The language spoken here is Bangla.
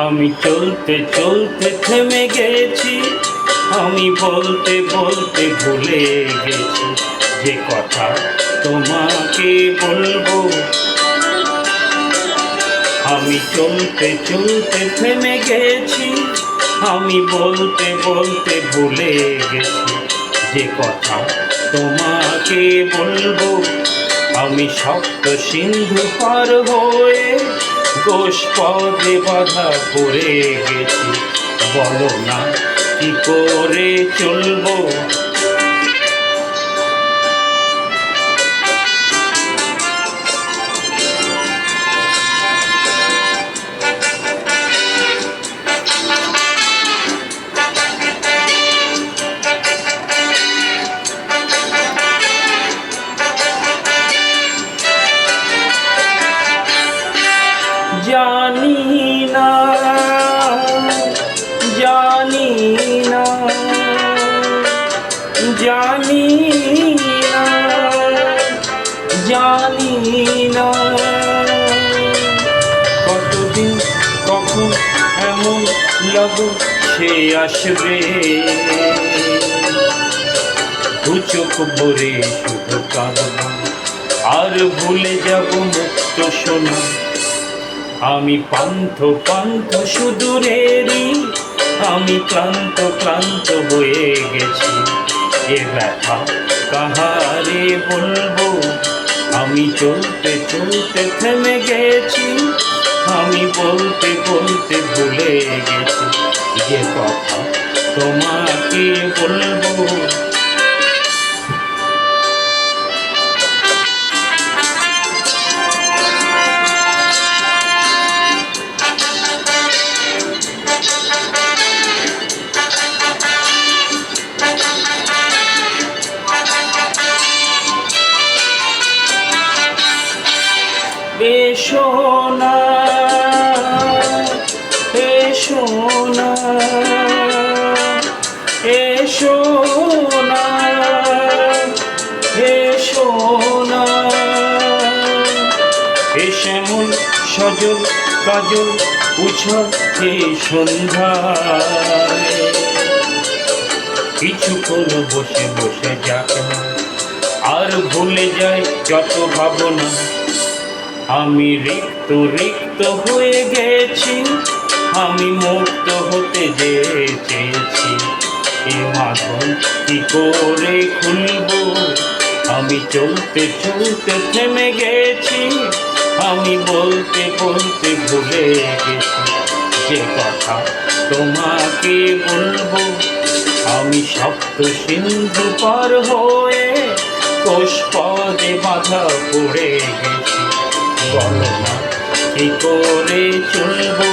আমি চলতে চলতে থেমে গেছি, আমি বলতে বলতে ভুলে গেছি যে কথা তোমাকে বলবো। আমি চলতে চলতে থেমে গেছি, আমি বলতে বলতে ভুলে গেছি যে কথা তোমাকে বলবো। আমি সপ্ত সিন্ধু পার হয়ে গোষ্পদে বাধা পড়ে গেছি, বলো না কি করে চলবো। জানি না, জানি না, জানি না, জানি না কতদিন কখন এমন লাগো সে আসবে। দু চোখ ভরে শুধু কাঁদবো আর ভুলে যাব মুক্ত শোনা। আমি পান্থ পান্থ সুদূরেরই, আমি ক্লান্ত ক্লান্ত হয়ে গেছি। এ ব্যথা কাহারে বলবো। আমি চলতে চলতে থেমে গেছি, আমি বলতে বলতে ভুলে গেছি যে কথা তোমাকে বলবো। এসো না, এসো না, এসো না, এসো না, এমন সজল কাজল উছল এই সন্ধ্যায় কিছুক্ষণ বসে বসে যাক না, আর ভুলে যায় যত ভাবনা। আমি রিক্ত রিক্ত হয়ে গেছি, আমি মুক্ত হতে চেয়েছি। এ মাধন কি করে খুলবো। আমি চলতে চলতে থেমে গেছি, আমি বলতে বলতে ভুলে গেছি যে কথা তোমাকে বলবো। আমি সপ্ত সিন্ধু পার হয়ে গোষ্পদে বাধা পড়ে গেছি, বলো না কি করে চলবো।